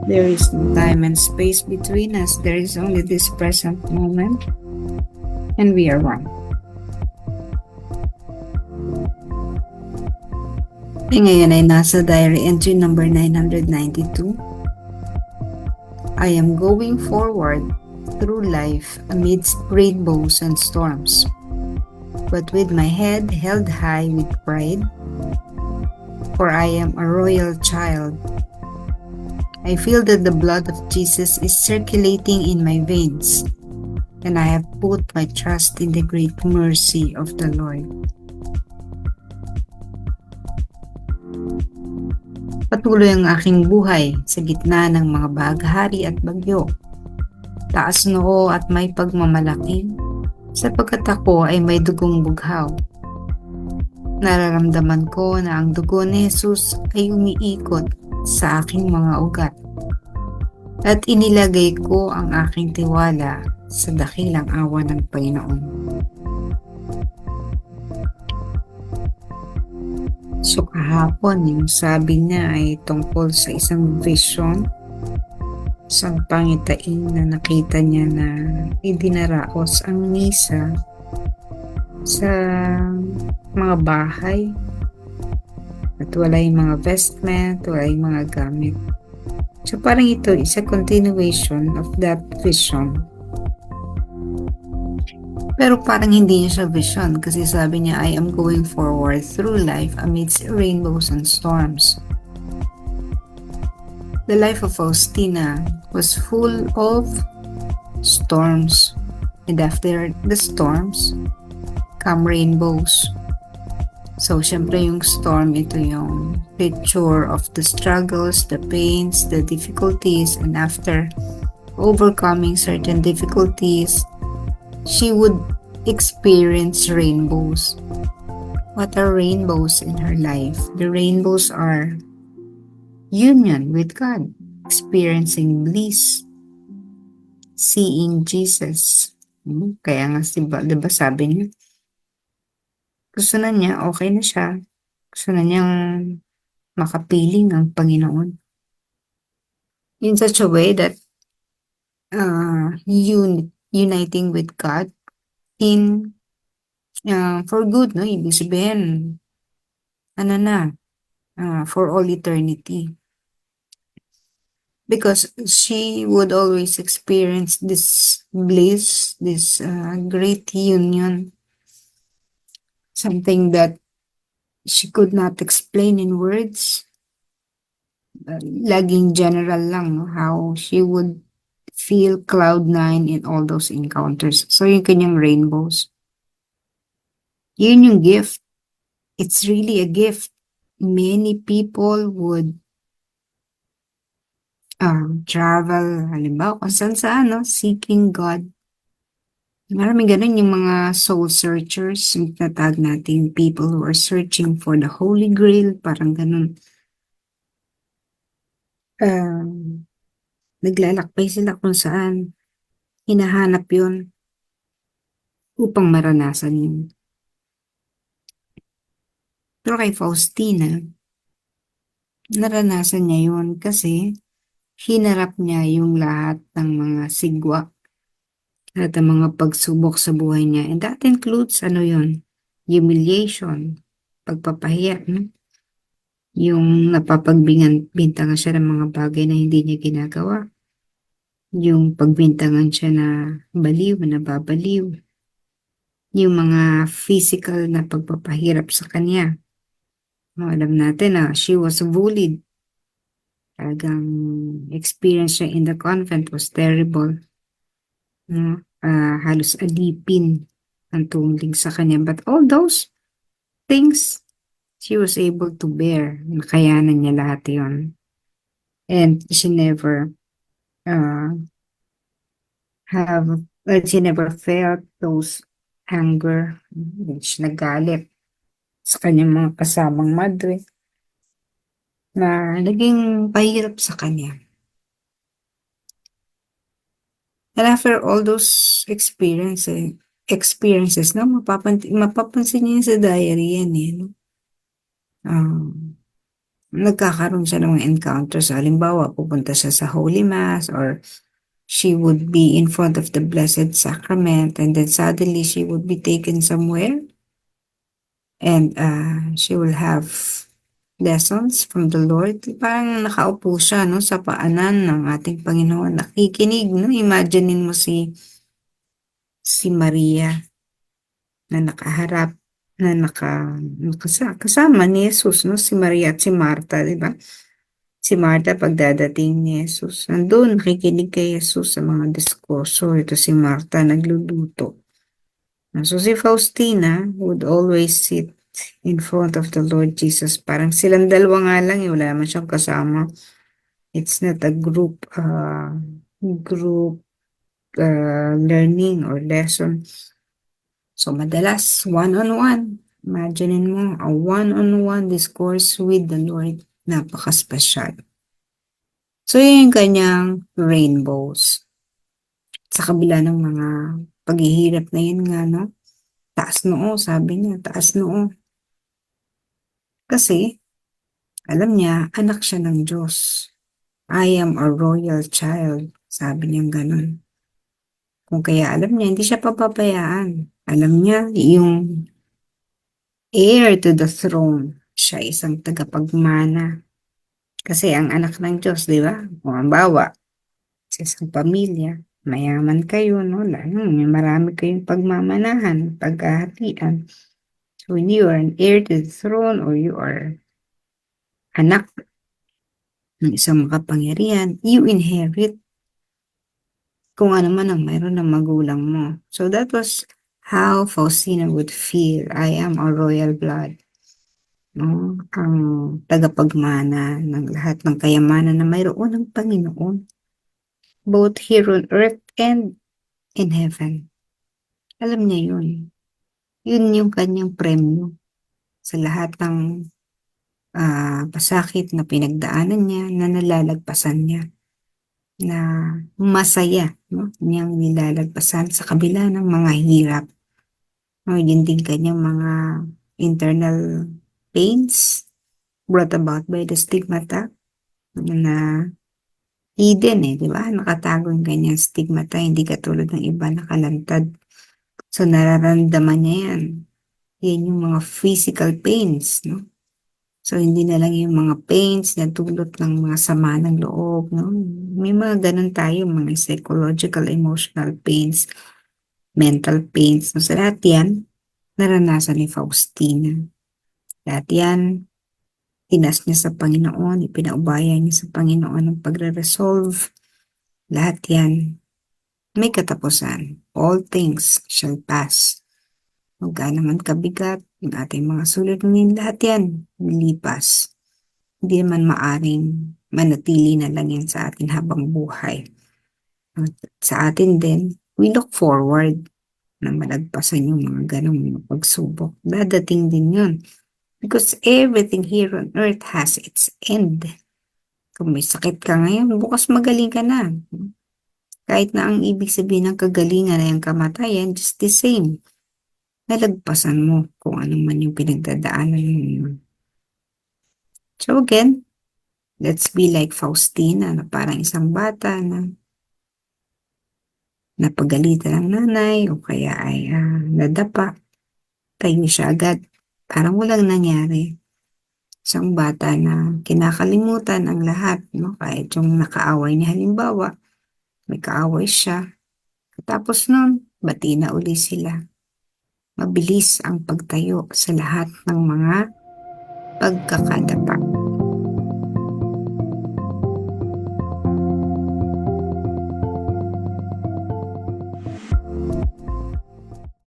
There is no time and space between us. There is only this present moment, and we are one. Ngayon ay nasa diary entry number 992. I am going forward through life amidst rainbows and storms, but with my head held high with pride, for I am a royal child. I feel that the blood of Jesus is circulating in my veins, and I have put my trust in the great mercy of the Lord. Patuloy ang aking buhay sa gitna ng mga baghari at bagyo. Taas noo at may pagmamalaki, sapagkat ako ay may dugong bughaw. Nararamdaman ko na ang dugo ni Jesus ay umiikot sa aking mga ugat, at inilagay ko ang aking tiwala sa dakilang awa ng Panginoon. So kahapon, yung sabi niya ay tungkol sa isang vision, isang pangitain na nakita niya na idinaraos ang misa sa mga bahay at wala yung mga vestment, wala yung mga gamit. So parang ito is a continuation of that vision. Pero parang hindi niya siya vision kasi sabi niya, I am going forward through life amidst rainbows and storms. The life of Faustina was full of storms, and after the storms come rainbows. So syempre yung storm, ito yung picture of the struggles, the pains, the difficulties, and after overcoming certain difficulties, she would experience rainbows. What are rainbows in her life? The rainbows are union with God, experiencing bliss, seeing Jesus. Kaya nga diba sabi niya, gusto na niya, okay na siya. Gusto na niyang makapiling ang Panginoon. In such a way that uniting with God in for good, no? Ibig sabihin, for all eternity. Because she would always experience this bliss, this great union, something that she could not explain in words. Laging general lang, no? How she would feel cloud9 in all those encounters. So yung kanyang rainbows, yun yung gift. It's really a gift. Many people would travel, halimbawa kung saan, no? Seeking God. Maraming ganun yung mga soul searchers, yung tatag natin, people who are searching for the Holy Grail, parang ganun. Naglalakbay sila kung saan hinahanap yun upang maranasan yun. Pero kay Faustina, naranasan niya yun kasi hinarap niya yung lahat ng mga sigwa at ang mga pagsubok sa buhay niya. And that includes, yun? Humiliation, pagpapahiya, yung napapagbintangan siya ng mga bagay na hindi niya ginagawa. Yung pagbintangan siya na baliw, na babaliw. Yung mga physical na pagpapahirap sa kanya. Alam natin na she was bullied. Talagang experience siya in the convent was terrible. Halos alipin ang tungling sa kanya. But all those things, she was able to bear. Nakayanan niya lahat yun. And she never she never felt those anger, which nagalit sa kanyang mga kasamang madre na naging pahirap sa kanya. And after all those experiences, no, mapapansin niyo sa diary yan, no? nagkakaroon siya ng mga encounters. Halimbawa, pupunta siya sa Holy Mass, or she would be in front of the Blessed Sacrament, and then suddenly she would be taken somewhere, and she will have lessons from the Lord. Parang nakaupo siya, no, sa paanan ng ating Panginoon. Nakikinig, no? Imaginein mo si Maria na nakaharap, na kasama ni Jesus, no? Si Maria at si Marta, di ba? Si Marta, pagdadating ni Jesus, nandun, nakikinig kay Jesus sa mga diskurso. Ito si Marta, nagluluto. So si Faustina would always sit in front of the Lord Jesus. Parang silang dalawa nga lang, wala naman siyang kasama. It's not a group learning or lesson. So madalas, one-on-one. Imaginein mo, a one-on-one discourse with the Lord. Napaka-special. So yun yung kanyang rainbows. Sa kabila ng mga paghihirap na yun nga, no? Taas noo, sabi niya, taas noo. Kasi, alam niya, anak siya ng Diyos. I am a royal child, sabi niya ganun. Kung kaya alam niya, hindi siya papabayaan. Alam niya, yung heir to the throne, siya isang tagapagmana. Kasi ang anak ng Diyos, di ba? Kung halimbawa, sa isang pamilya, mayaman kayo, no? May marami kayong pagmamanahan, paghahatian. So when you are an heir to the throne, or you are anak ng isang makapangyarihan, you inherit kung ano man ang mayroon ng magulang mo. So that was how Faustina would feel. I am a royal blood. No? Ang tagapagmana ng lahat ng kayamanan na mayroon ng Panginoon. Both here on earth and in heaven. Alam niya yun. Yun yung kanyang premyo sa lahat ng pasakit na pinagdaanan niya, na nalalagpasan niya, na masaya, no? Niyang nilalagpasan sa kabila ng mga hirap. No, yun din kanyang mga internal pains brought about by the stigmata na hidden di ba? Nakatago yung kanyang stigmata, hindi katulad ng iba nakalantad. So nararamdaman niya yan. Yan yung mga physical pains, no? So, hindi na lang yung mga pains na dulot ng mga sama ng loob, no? May mga ganun tayo, mga psychological, emotional pains, mental pains. No? Sa lahat yan, naranasan ni Faustina. Lahat yan, tinas niya sa Panginoon, ipinaubaya niya sa Panginoon ang pagre-resolve. Lahat yan, may katapusan. All things shall pass. Magkano man kabigat ang ating mga suliranin, lahat yan nilipas. Hindi naman maaring manatili na lang yan sa atin habang buhay. At sa atin din, we look forward na malagpasan yung mga ganong mga pagsubok. Dadating din yun. Because everything here on earth has its end. Kung may sakit ka ngayon, bukas magaling ka na. Kahit na ang ibig sabihin ng kagalingan ay ang kamatayan, just the same. Nalagpasan mo kung ano man yung pinagdadaanan mo yun. So again, let's be like Faustina, na parang isang bata na napagalitan ng nanay o kaya ay nadapa. Tayo siya agad. Parang walang nangyari. Isang bata na kinakalimutan ang lahat, no? Kahit yung nakaaway niya, halimbawa, may kaaway siya. Tapos nun, bati na uli sila. Mabilis ang pagtayo sa lahat ng mga pagkakadapa.